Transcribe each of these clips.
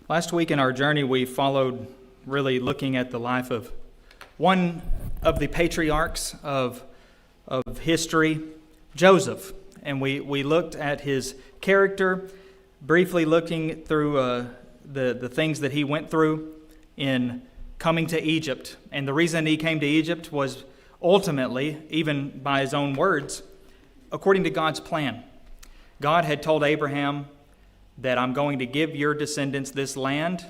Last week in our journey, we followed really looking at the life of one of the patriarchs of history, Joseph. And we looked at his character, briefly looking through the things that he went through in coming to Egypt. And the reason he came to Egypt was ultimately, even by his own words, according to God's plan. God had told Abraham that I'm going to give your descendants this land,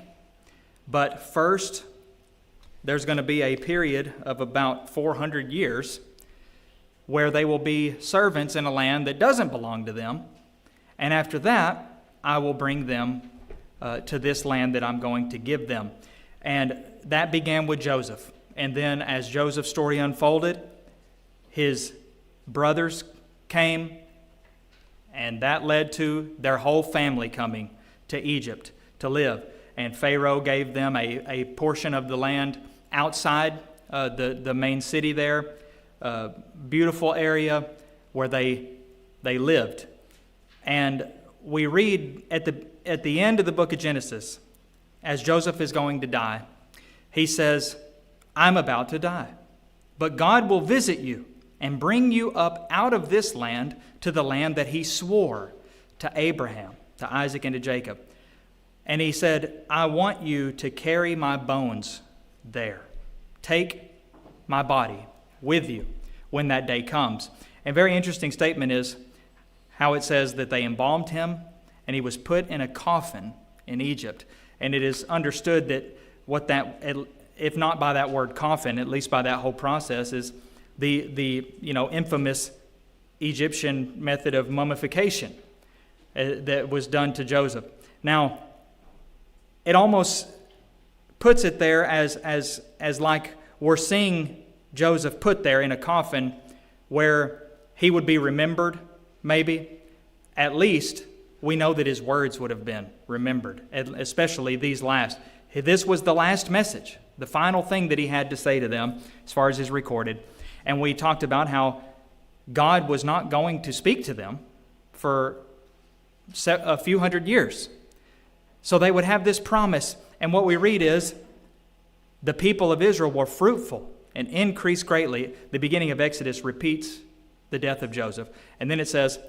but first there's going to be a period of about 400 years where they will be servants in a land that doesn't belong to them, and after that I will bring them to this land that I'm going to give them. And that began with Joseph. And then as Joseph's story unfolded, his brothers came, and that led to their whole family coming to Egypt to live. And Pharaoh gave them a portion of the land outside the main city there, a beautiful area where they lived. And we read at the end of the book of Genesis, as Joseph is going to die, he says, I'm about to die, but God will visit you and bring you up out of this land to the land that he swore to Abraham, to Isaac, and to Jacob. And he said, I want you to carry my bones there. Take my body with you when that day comes. And a very interesting statement is how it says that they embalmed him and he was put in a coffin in Egypt. And it is understood that what that, if not by that word coffin, at least by that whole process, is the infamous Egyptian method of mummification that was done to Joseph. Now, it almost puts it there as like we're seeing Joseph put there in a coffin where he would be remembered, maybe. At least we know that his words would have been remembered, especially these last. This was the last message, the final thing that he had to say to them as far as is recorded. And we talked about how God was not going to speak to them for a few hundred years. So they would have this promise. And what we read is the people of Israel were fruitful and increased greatly. The beginning of Exodus repeats the death of Joseph. And then it says,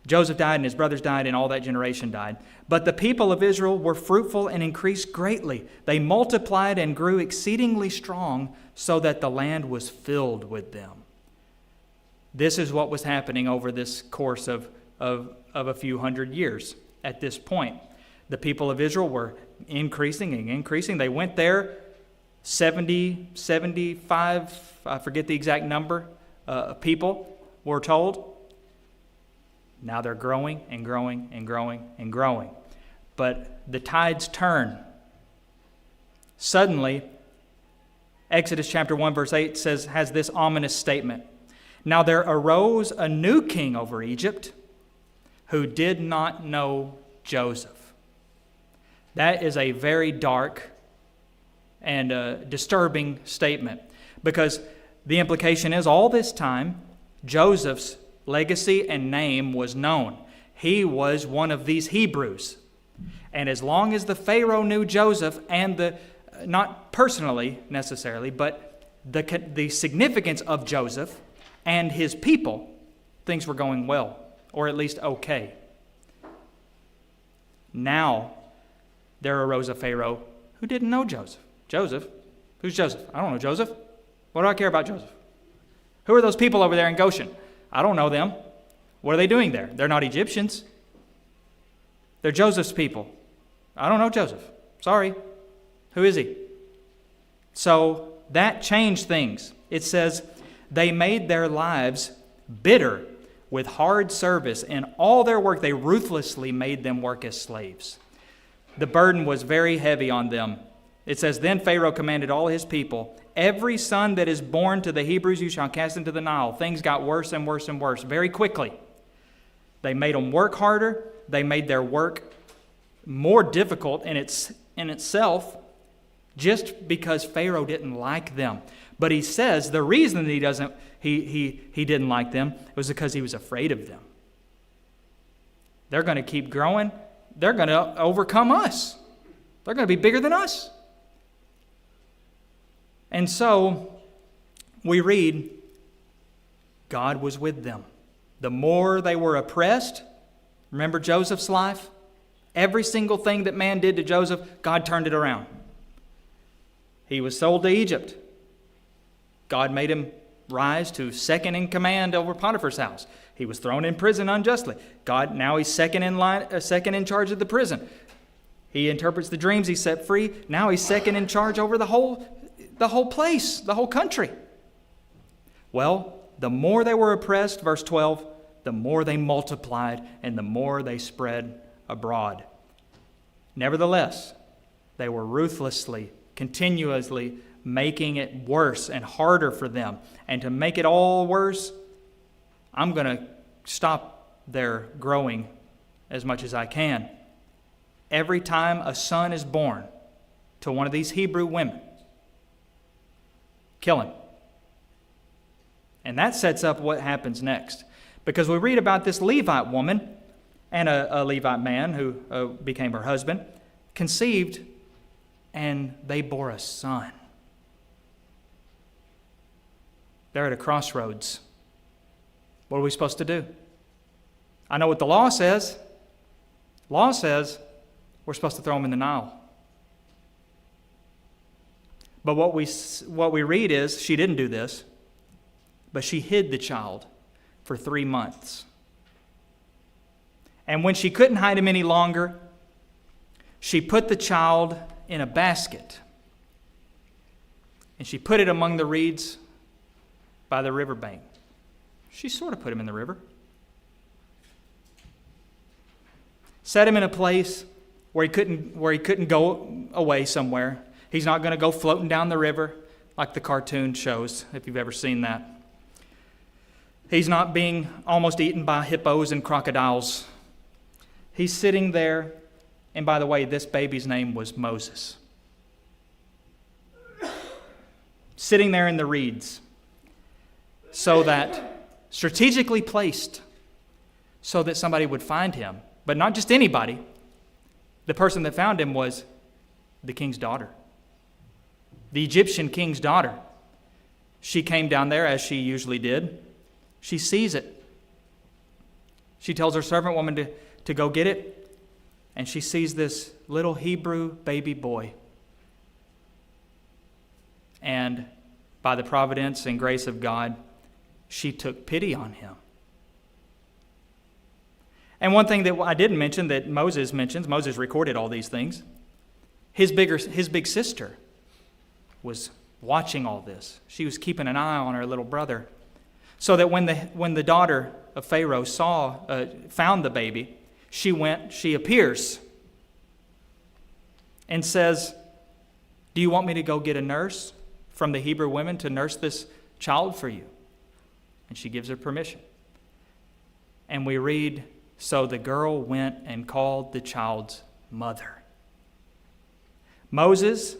Joseph died and his brothers died and all that generation died. But the people of Israel were fruitful and increased greatly. They multiplied and grew exceedingly strong so that the land was filled with them. This is what was happening over this course of a few hundred years at this point. The people of Israel were increasing and increasing. They went there 70, 75, I forget the exact number, people were told. Now they're growing and growing and growing and growing. But the tides turn. Suddenly, Exodus chapter 1 verse 8 has this ominous statement. Now there arose a new king over Egypt who did not know Joseph. That is a very dark and disturbing statement, because the implication is all this time Joseph's legacy and name was known. He was one of these Hebrews. And as long as the Pharaoh knew Joseph, and not personally necessarily, but the significance of Joseph and his people, things were going well, or at least okay. Now, there arose a Pharaoh who didn't know Joseph. Joseph? Who's Joseph? I don't know Joseph. What do I care about Joseph? Who are those people over there in Goshen? I don't know them. What are they doing there? They're not Egyptians. They're Joseph's people. I don't know Joseph. Sorry. Who is he? So that changed things. It says, they made their lives bitter with hard service. In all their work, they ruthlessly made them work as slaves. The burden was very heavy on them. It says, then Pharaoh commanded all his people, every son that is born to the Hebrews you shall cast into the Nile. Things got worse and worse and worse very quickly. They made them work harder. They made their work more difficult in itself, just because Pharaoh didn't like them. But he says the reason that he didn't like them was because he was afraid of them. They're going to keep growing. They're going to overcome us. They're going to be bigger than us. And so we read, God was with them. The more they were oppressed, remember Joseph's life? Every single thing that man did to Joseph, God turned it around. He was sold to Egypt. God made him rise to second in command over Potiphar's house. He was thrown in prison unjustly. Now he's second in charge of the prison. He interprets the dreams. He's set free. Now he's second in charge over the whole place, the whole country. Well, the more they were oppressed, verse 12, the more they multiplied and the more they spread abroad. Nevertheless, they were ruthlessly, continuously making it worse and harder for them. And to make it all worse, I'm going to stop their growing as much as I can. Every time a son is born to one of these Hebrew women, kill him. And that sets up what happens next. Because we read about this Levite woman and a Levite man who became her husband, conceived, and they bore a son. They're at a crossroads. What are we supposed to do? I know what the law says. Law says we're supposed to throw them in the Nile. But what we read is she didn't do this, but she hid the child for 3 months. And when she couldn't hide him any longer, she put the child in a basket and she put it among the reeds by the riverbank. She sort of put him in the river. Set him in a place where he couldn't go away somewhere. He's not going to go floating down the river like the cartoon shows, if you've ever seen that. He's not being almost eaten by hippos and crocodiles. He's sitting there, and by the way, this baby's name was Moses. Sitting there in the reeds, so that strategically placed, so that somebody would find him. But not just anybody. The person that found him was the king's daughter. The Egyptian king's daughter. She came down there as she usually did. She sees it. She tells her servant woman to go get it. And she sees this little Hebrew baby boy. And by the providence and grace of God, she took pity on him. And one thing that I didn't mention that Moses mentions, Moses recorded all these things, his big sister was watching all this. She was keeping an eye on her little brother. So that when the daughter of Pharaoh found the baby, she appears and says, "Do you want me to go get a nurse from the Hebrew women to nurse this child for you?" And she gives her permission. And we read, so the girl went and called the child's mother. Moses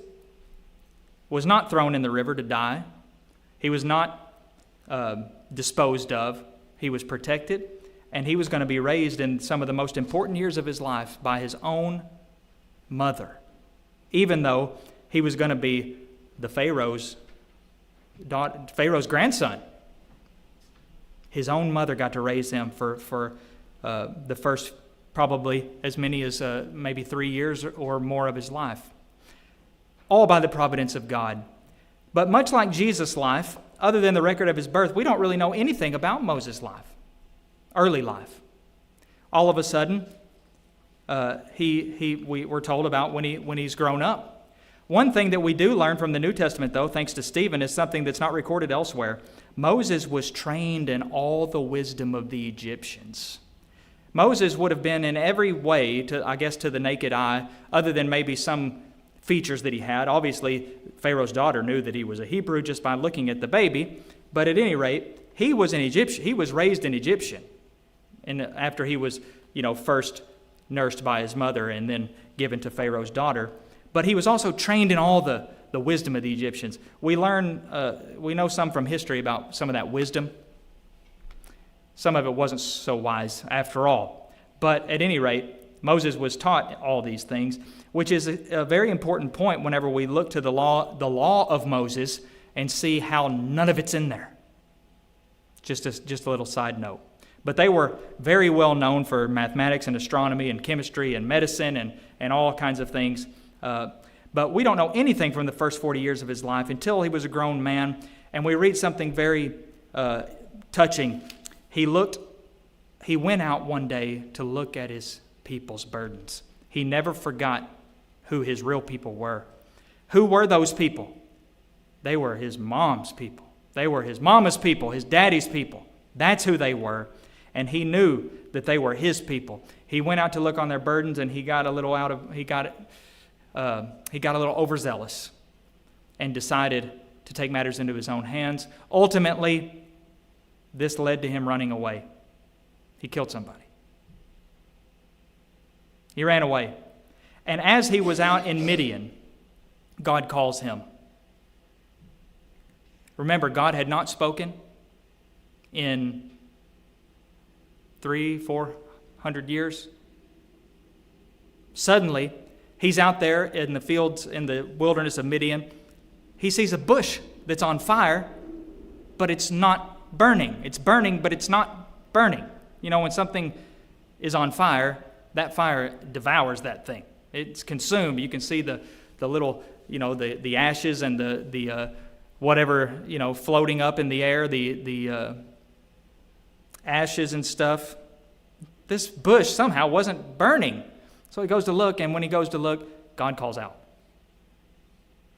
was not thrown in the river to die. He was not disposed of. He was protected, and he was going to be raised in some of the most important years of his life by his own mother, even though he was going to be the Pharaoh's grandson. His own mother got to raise him for the first probably as many as maybe 3 years or more of his life. All by the providence of God. But much like Jesus' life, other than the record of his birth, we don't really know anything about Moses' life, early life. All of a sudden, we're told about when he's grown up. One thing that we do learn from the New Testament, though, thanks to Stephen, is something that's not recorded elsewhere. Moses was trained in all the wisdom of the Egyptians. Moses would have been in every way, to the naked eye, other than maybe some features that he had. Obviously, Pharaoh's daughter knew that he was a Hebrew just by looking at the baby. But at any rate, he was an Egyptian. He was raised an Egyptian. And after he was, first nursed by his mother and then given to Pharaoh's daughter. But he was also trained in all the wisdom of the Egyptians. We know some from history about some of that wisdom. Some of it wasn't so wise after all. But at any rate, Moses was taught all these things, which is a very important point whenever we look to the law of Moses and see how none of it's in there. Just a little side note. But they were very well known for mathematics and astronomy and chemistry and medicine and all kinds of things. But we don't know anything from the first 40 years of his life until he was a grown man. And we read something very touching. He went out one day to look at his people's burdens. He never forgot who his real people were. Who were those people? They were his mom's people. They were his mama's people, his daddy's people. That's who they were. And he knew that they were his people. He went out to look on their burdens, and he got a little overzealous and decided to take matters into his own hands. Ultimately, this led to him running away. He killed somebody. He ran away. And as he was out in Midian, God calls him. Remember, God had not spoken in 300-400 years. Suddenly, he's out there in the fields in the wilderness of Midian. He sees a bush that's on fire, but it's not burning. It's burning, but it's not burning. You know, when something is on fire, that fire devours that thing. It's consumed. You can see the little, the ashes and the whatever, floating up in the air, the ashes and stuff. This bush somehow wasn't burning. So he goes to look, and when he goes to look, God calls out.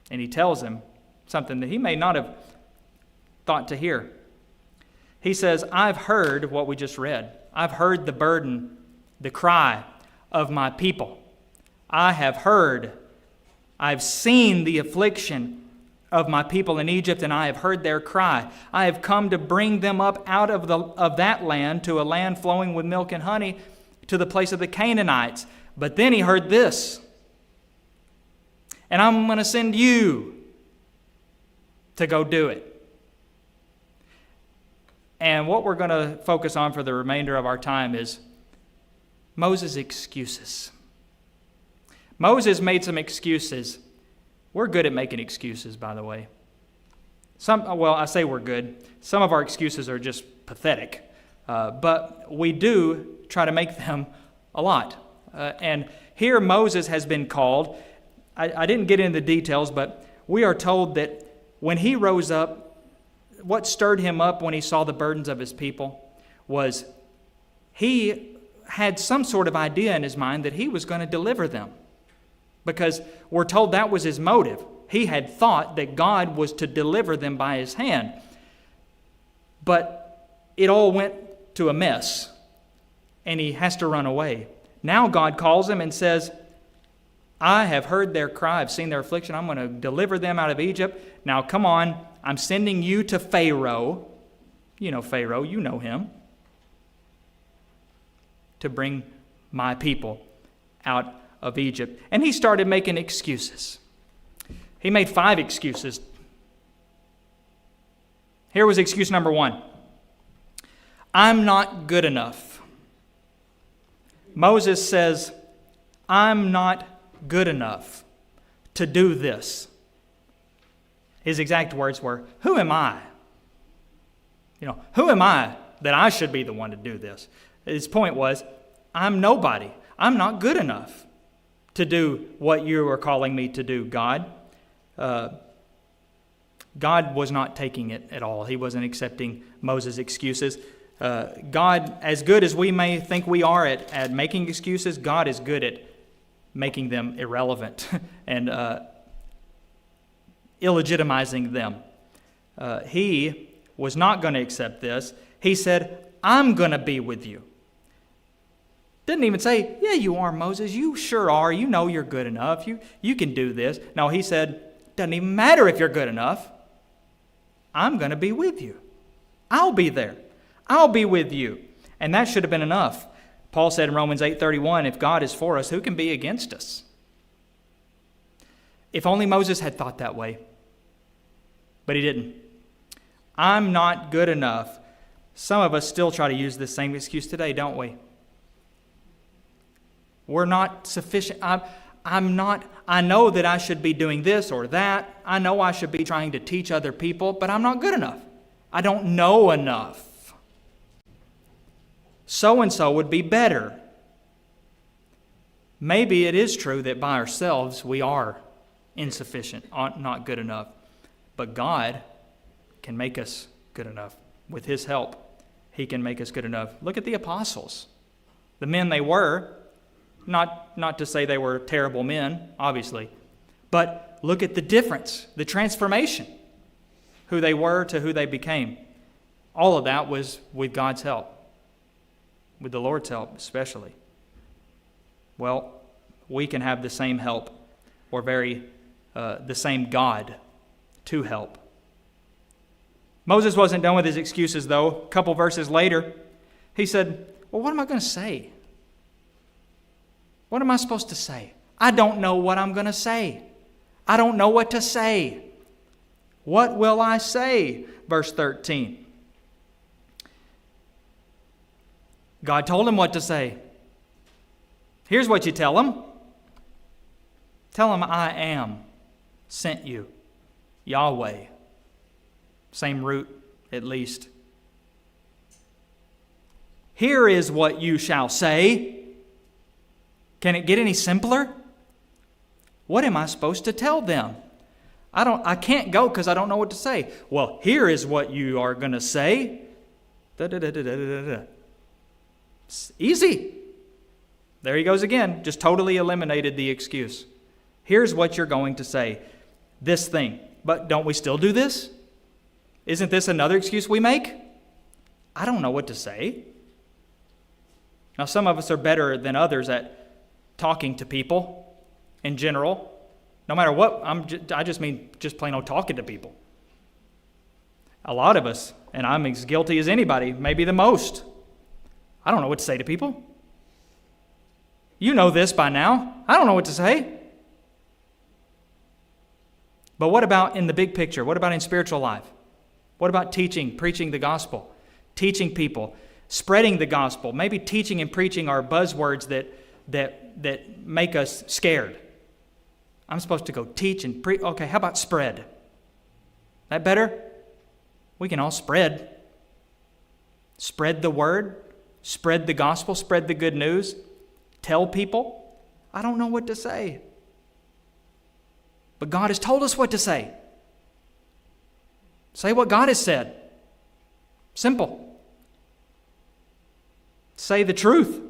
And he tells him something that he may not have thought to hear. He says, I've heard what we just read. I've heard the burden, the cry of my people. I have heard, I've seen the affliction of my people in Egypt, and I have heard their cry. I have come to bring them up out of that land to a land flowing with milk and honey, to the place of the Canaanites. But then he heard this, and I'm going to send you to go do it. And what we're going to focus on for the remainder of our time is Moses' excuses. Moses made some excuses. We're good at making excuses, by the way. I say we're good. Some of our excuses are just pathetic. But we do try to make them a lot. And here Moses has been called. I didn't get into the details, but we are told that when he rose up, what stirred him up when he saw the burdens of his people was he had some sort of idea in his mind that he was going to deliver them. Because we're told that was his motive. He had thought that God was to deliver them by his hand. But it all went to a mess, and he has to run away. Now God calls him and says, I have heard their cry, I've seen their affliction, I'm going to deliver them out of Egypt. Now come on, I'm sending you to Pharaoh. You know Pharaoh, you know him. To bring my people out of Egypt. And he started making excuses. He made 5 excuses. Here was excuse number 1. I'm not good enough. Moses says, I'm not good enough to do this. His exact words were, who am I? Who am I that I should be the one to do this? His point was, I'm nobody. I'm not good enough to do what you are calling me to do, God. God was not taking it at all. He wasn't accepting Moses' excuses. God, as good as we may think we are at making excuses, God is good at making them irrelevant and illegitimizing them. He was not going to accept this. He said, I'm going to be with you. Didn't even say, yeah, you are, Moses. You sure are. You know you're good enough. You can do this. No, he said, doesn't even matter if you're good enough. I'm going to be with you. I'll be there. I'll be with you. And that should have been enough. Paul said in Romans 8:31, if God is for us, who can be against us? If only Moses had thought that way. But he didn't. I'm not good enough. Some of us still try to use this same excuse today, don't we? We're not sufficient. I know that I should be doing this or that. I know I should be trying to teach other people, but I'm not good enough. I don't know enough. So-and-so would be better. Maybe it is true that by ourselves we are insufficient, not good enough. But God can make us good enough. With His help, He can make us good enough. Look at the apostles. The men they were, not to say they were terrible men, obviously, but look at the difference, the transformation, who they were to who they became. All of that was with God's help, with the Lord's help especially. Well, we can have the same help, or the same God to help. Moses wasn't done with his excuses, though. A couple verses later, he said, well, what am I going to say? What am I supposed to say? I don't know what I'm going to say. I don't know what to say. What will I say? Verse 13. God told him what to say. Here's what you tell him. Tell him I am sent you. Yahweh. Same root, at least. Here is what you shall say. Can it get any simpler? What am I supposed to tell them? I can't go because I don't know what to say. Well, here is what you are going to say. It's easy. There he goes again. Just totally eliminated the excuse. Here's what you're going to say. This thing. But don't we still do this? Isn't this another excuse we make? I don't know what to say. Now, some of us are better than others at talking to people in general. No matter what, I just mean just plain old talking to people. A lot of us, and I'm as guilty as anybody, maybe the most. I don't know what to say to people. You know this by now. I don't know what to say. But what about in the big picture? What about in spiritual life? What about teaching, preaching the gospel, teaching people, spreading the gospel? Maybe teaching and preaching are buzzwords that make us scared. I'm supposed to go teach and preach. Okay, how about spread? That better? We can all spread. Spread the word, spread the gospel, spread the good news. Tell people, I don't know what to say. But God has told us what to say. Say what God has said. Simple. Say the truth.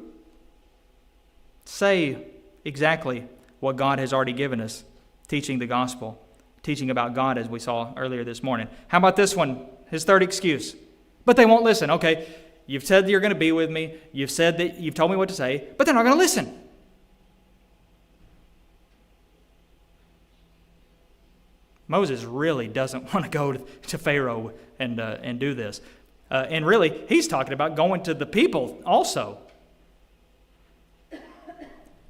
Say exactly what God has already given us, teaching the gospel, teaching about God as we saw earlier this morning. How about this one, his third excuse? But they won't listen. Okay, you've said that you're going to be with me. You've said that you've told me what to say, but they're not going to listen. Moses really doesn't want to go to Pharaoh and do this. And really, he's talking about going to the people also.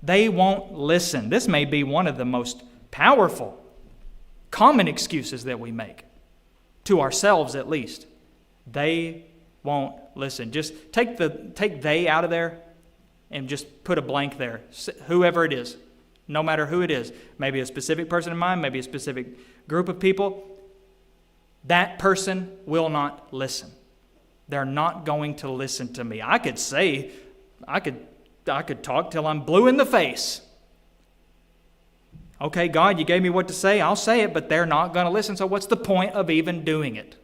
They won't listen. This may be one of the most powerful, common excuses that we make, to ourselves at least. They won't listen. Just take they out of there and just put a blank there. Whoever it is, no matter who it is, maybe a specific person in mind, maybe a specific group of people, that person will not listen. They're not going to listen to me. I could talk till I'm blue in the face. Okay, God, you gave me what to say. I'll say it, but they're not going to listen. So what's the point of even doing it?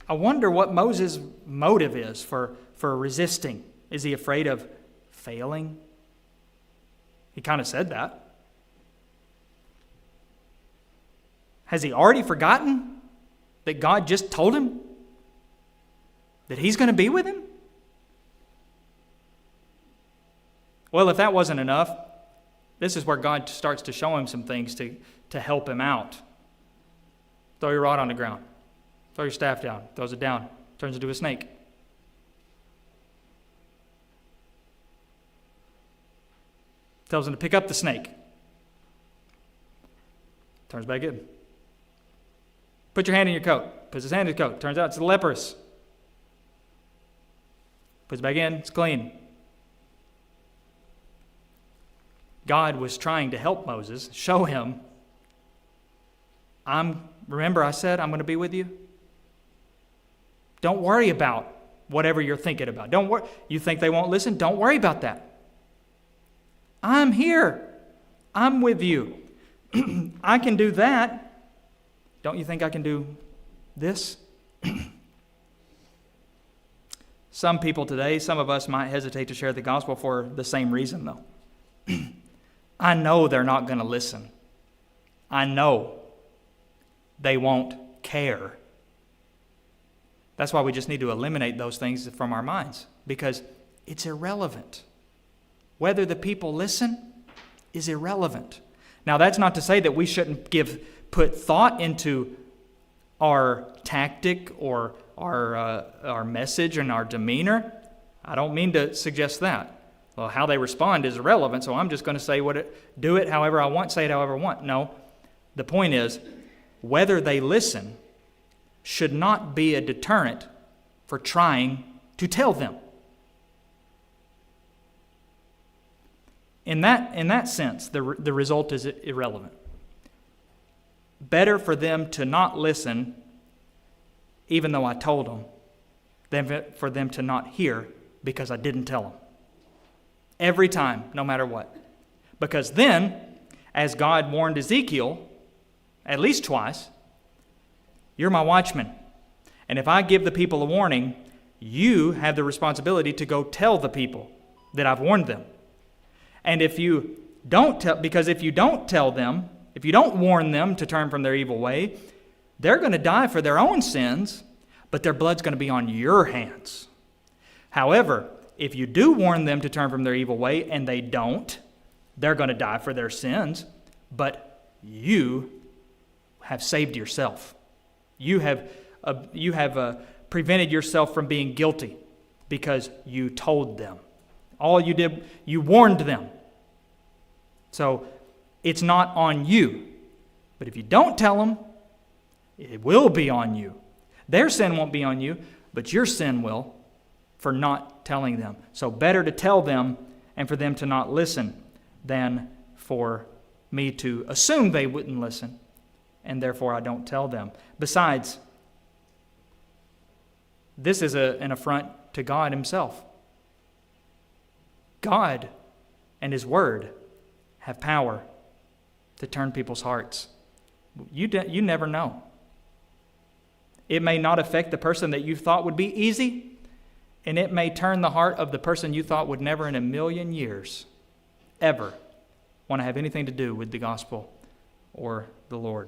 I wonder what Moses' motive is for resisting. Is he afraid of failing? He kind of said that. Has he already forgotten that God just told him that he's going to be with him? Well, if that wasn't enough, this is where God starts to show him some things to help him out. Throw your rod on the ground. Throw your staff down. Throws it down. Turns into a snake. Tells him to pick up the snake. Turns back in. Put your hand in your coat. Puts his hand in his coat. Turns out it's the leprous. Puts it back in, it's clean. God was trying to help Moses, show him, remember I said I'm going to be with you? Don't worry about whatever you're thinking about. Don't worry. You think they won't listen? Don't worry about that. I'm here. I'm with you. I can do that. Don't you think I can do this? Some people today, some of us might hesitate to share the gospel for the same reason, though. I know they're not going to listen. I know they won't care. That's why we just need to eliminate those things from our minds, because it's irrelevant. Whether the people listen is irrelevant. Now, that's not to say that we shouldn't put thought into our tactic or our message and our demeanor. I don't mean to suggest that. Well, how they respond is irrelevant, so I'm just going to say do it however I want, say it however I want. No, the point is, whether they listen should not be a deterrent for trying to tell them. In that sense, the result is irrelevant. Better for them to not listen, even though I told them, than for them to not hear because I didn't tell them. Every time, no matter what. Because then, as God warned Ezekiel, at least twice, you're my watchman. And if I give the people a warning, you have the responsibility to go tell the people that I've warned them. And if you don't because if you don't tell them, if you don't warn them to turn from their evil way, they're going to die for their own sins, but their blood's going to be on your hands. However, if you do warn them to turn from their evil way and they don't, they're going to die for their sins, but you have saved yourself. You have prevented yourself from being guilty because you told them. All you did, you warned them. So it's not on you. But if you don't tell them, it will be on you. Their sin won't be on you, but your sin will for not telling them. So better to tell them and for them to not listen than for me to assume they wouldn't listen, and therefore I don't tell them. Besides, this is an affront to God himself. God and his word have power to turn people's hearts. You never know. It may not affect the person that you thought would be easy, and it may turn the heart of the person you thought would never in a million years ever want to have anything to do with the gospel or the Lord.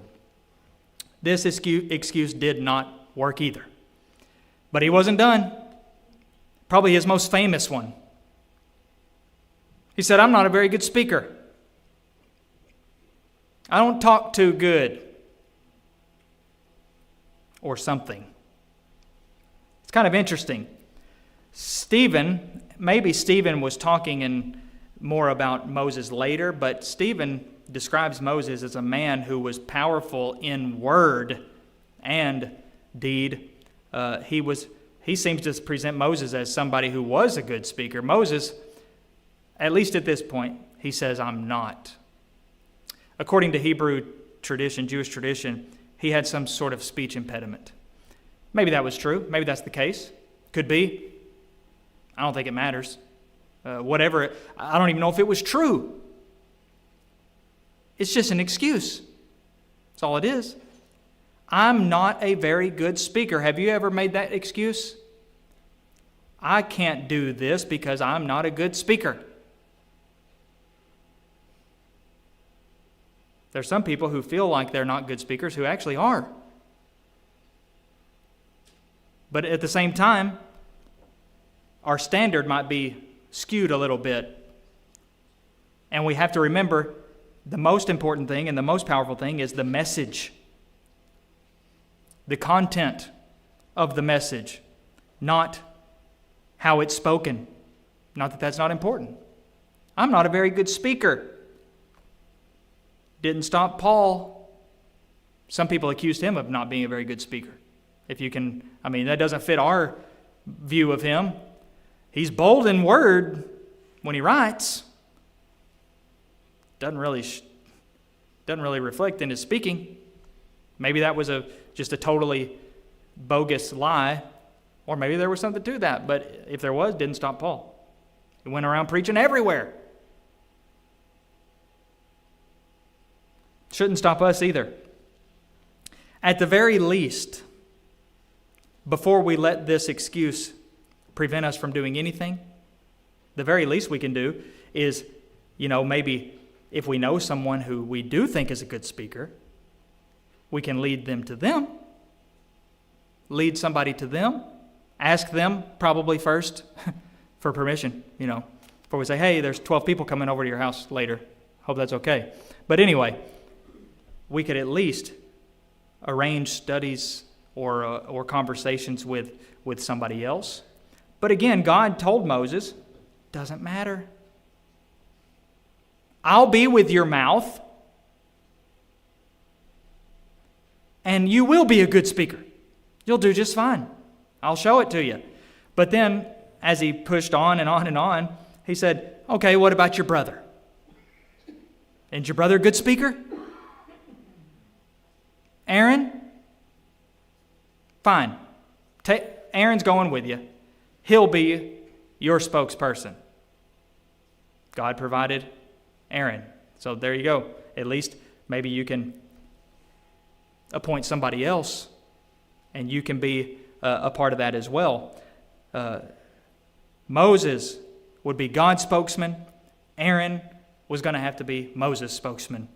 This excuse did not work either. But he wasn't done. Probably his most famous one. He said, I'm not a very good speaker. I don't talk too good. Or something. It's kind of interesting. Maybe Stephen was talking more about Moses later, but Stephen describes Moses as a man who was powerful in word and deed. He seems to present Moses as somebody who was a good speaker. Moses, at least at this point, he says, I'm not. According to Hebrew tradition, Jewish tradition, he had some sort of speech impediment. Maybe that was true. Maybe that's the case. Could be. I don't think it matters. Whatever. I don't even know if it was true. It's just an excuse. That's all it is. I'm not a very good speaker. Have you ever made that excuse? I can't do this because I'm not a good speaker. There's some people who feel like they're not good speakers who actually are. But at the same time, our standard might be skewed a little bit. And we have to remember the most important thing and the most powerful thing is the message. The content of the message, not how it's spoken. Not that that's not important. I'm not a very good speaker. Didn't stop Paul. Some people accused him of not being a very good speaker. That doesn't fit our view of him. He's bold in word when he writes. Doesn't really reflect in his speaking. Maybe that was just a totally bogus lie, or maybe there was something to that. But if there was, it didn't stop Paul. He went around preaching everywhere. Shouldn't stop us either. At the very least, before we let this excuse prevent us from doing anything, the very least we can do is, maybe if we know someone who we do think is a good speaker, we can lead them to them. Lead somebody to them. Ask them probably first for permission, before we say, hey, there's 12 people coming over to your house later. Hope that's okay. But anyway, we could at least arrange studies or conversations with somebody else. But again, God told Moses, doesn't matter. I'll be with your mouth, and you will be a good speaker. You'll do just fine. I'll show it to you. But then, as he pushed on and on and on, he said, okay, what about your brother? Isn't your brother a good speaker? Aaron? Fine. Aaron's going with you. He'll be your spokesperson. God provided Aaron. So there you go. At least maybe you can appoint somebody else, and you can be a part of that as well. Moses would be God's spokesman. Aaron was going to have to be Moses' spokesman.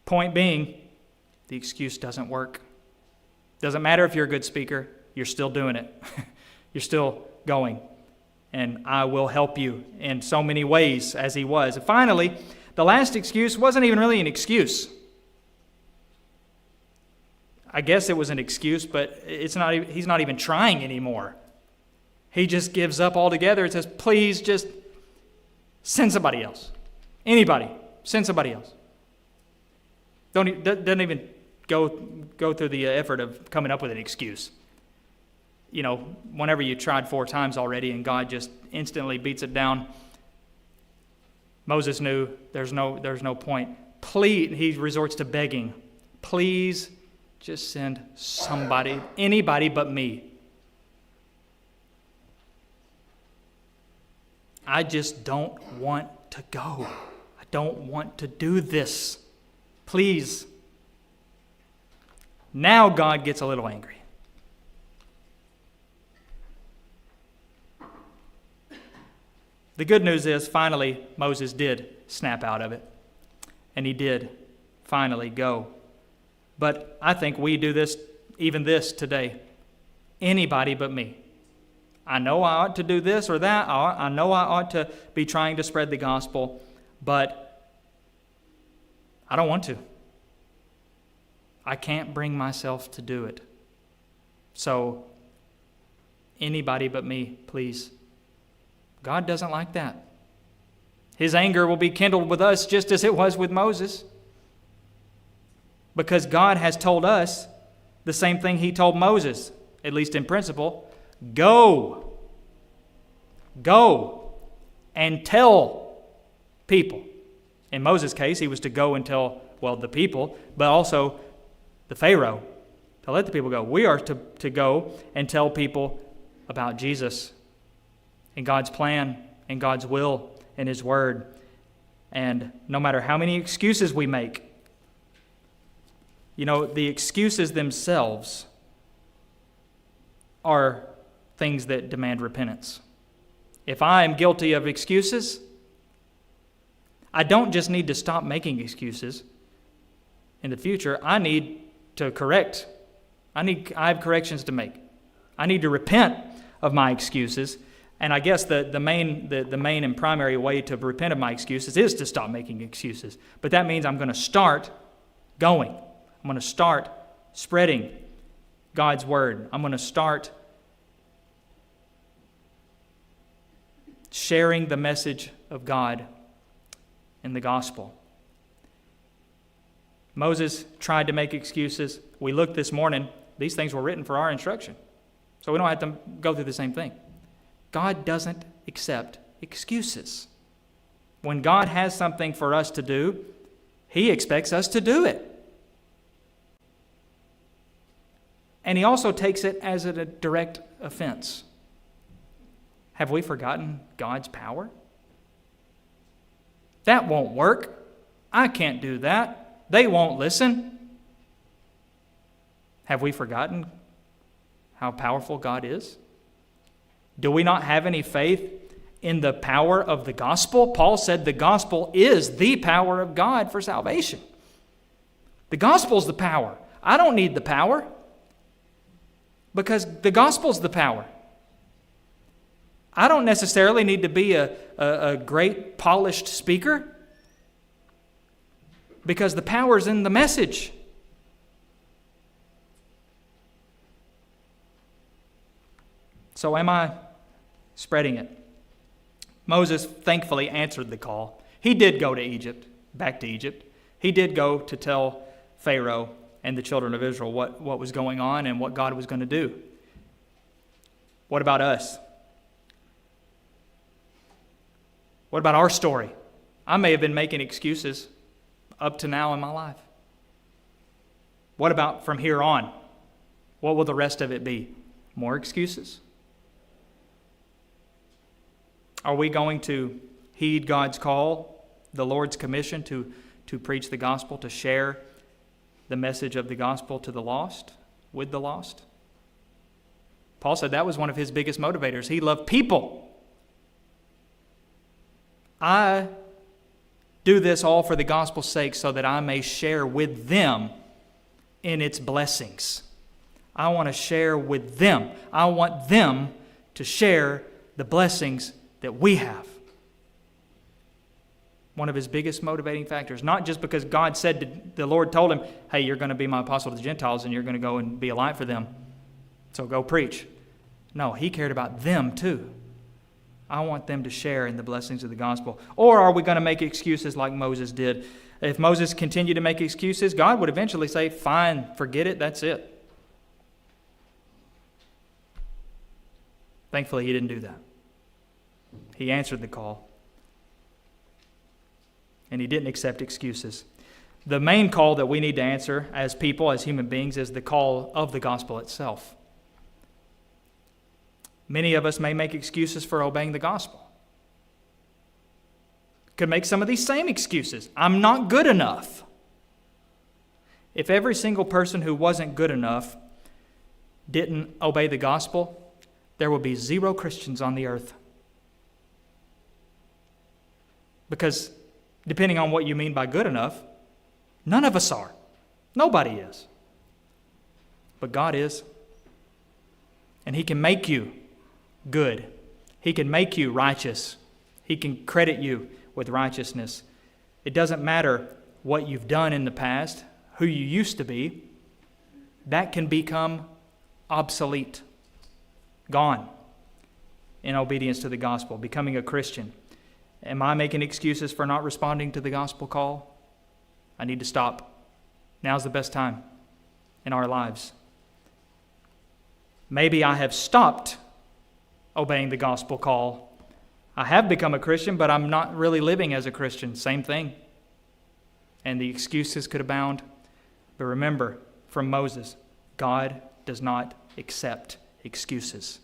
Point being, the excuse doesn't work. Doesn't matter if you're a good speaker, you're still doing it. You're still going. And I will help you in so many ways as he was. And finally, the last excuse wasn't even really an excuse. I guess it was an excuse, but he's not even trying anymore. He just gives up altogether and says, please just send somebody else. Anybody, send somebody else. Doesn't even go through the effort of coming up with an excuse. Whenever you tried 4 times already and God just instantly beats it down, Moses knew there's no point. Please, he resorts to begging. Please just send somebody, anybody but me. I just don't want to go. I don't want to do this. Please. Now God gets a little angry. The good news is, finally, Moses did snap out of it. And he did finally go. But I think we do this, even this today. Anybody but me. I know I ought to do this or that. I know I ought to be trying to spread the gospel, but I don't want to. I can't bring myself to do it. So, anybody but me, please. God doesn't like that. His anger will be kindled with us just as it was with Moses. Because God has told us the same thing he told Moses, at least in principle. Go. Go and tell people. In Moses' case, he was to go and tell, the people, but also the Pharaoh, to let the people go. We are to go and tell people about Jesus and God's plan and God's will and his word. And no matter how many excuses we make, the excuses themselves are things that demand repentance. If I am guilty of excuses, I don't just need to stop making excuses in the future. I need to correct. I have corrections to make. I need to repent of my excuses. And I guess the main and primary way to repent of my excuses is to stop making excuses. But that means I'm going to start going. I'm going to start spreading God's word. I'm going to start sharing the message of God in the gospel. Moses tried to make excuses. We looked this morning. These things were written for our instruction. So we don't have to go through the same thing. God doesn't accept excuses. When God has something for us to do, He expects us to do it. And He also takes it as a direct offense. Have we forgotten God's power? That won't work. I can't do that. They won't listen. Have we forgotten how powerful God is? Do we not have any faith in the power of the gospel? Paul said the gospel is the power of God for salvation. The gospel's the power. I don't need the power because the gospel's the power. I don't necessarily need to be a great polished speaker because the power's in the message. So am I spreading it? Moses thankfully answered the call. He did go to Egypt, back to Egypt. He did go to tell Pharaoh and the children of Israel what was going on and what God was going to do. What about us? What about our story? I may have been making excuses up to now in my life. What about from here on? What will the rest of it be? More excuses? Are we going to heed God's call, the Lord's commission to preach the gospel, to share the message of the gospel to the lost, with the lost? Paul said that was one of his biggest motivators. He loved people. I do this all for the gospel's sake so that I may share with them in its blessings. I want to share with them. I want them to share the blessings that we have. One of his biggest motivating factors, not just because God said, the Lord told him, hey, you're going to be my apostle to the Gentiles and you're going to go and be a light for them, so go preach. No, he cared about them too. I want them to share in the blessings of the gospel. Or are we going to make excuses like Moses did? If Moses continued to make excuses, God would eventually say, fine, forget it, that's it. Thankfully, he didn't do that. He answered the call. And he didn't accept excuses. The main call that we need to answer as people, as human beings, is the call of the gospel itself. Many of us may make excuses for obeying the gospel. Could make some of these same excuses. I'm not good enough. If every single person who wasn't good enough didn't obey the gospel, there would be 0 Christians on the earth. Because depending on what you mean by good enough, none of us are. Nobody is. But God is. And He can make you good. He can make you righteous. He can credit you with righteousness. It doesn't matter what you've done in the past, who you used to be. That can become obsolete, gone in obedience to the gospel, becoming a Christian. Am I making excuses for not responding to the gospel call? I need to stop. Now's the best time in our lives. Maybe I have stopped obeying the gospel call. I have become a Christian, but I'm not really living as a Christian. Same thing. And the excuses could abound. But remember, from Moses, God does not accept excuses.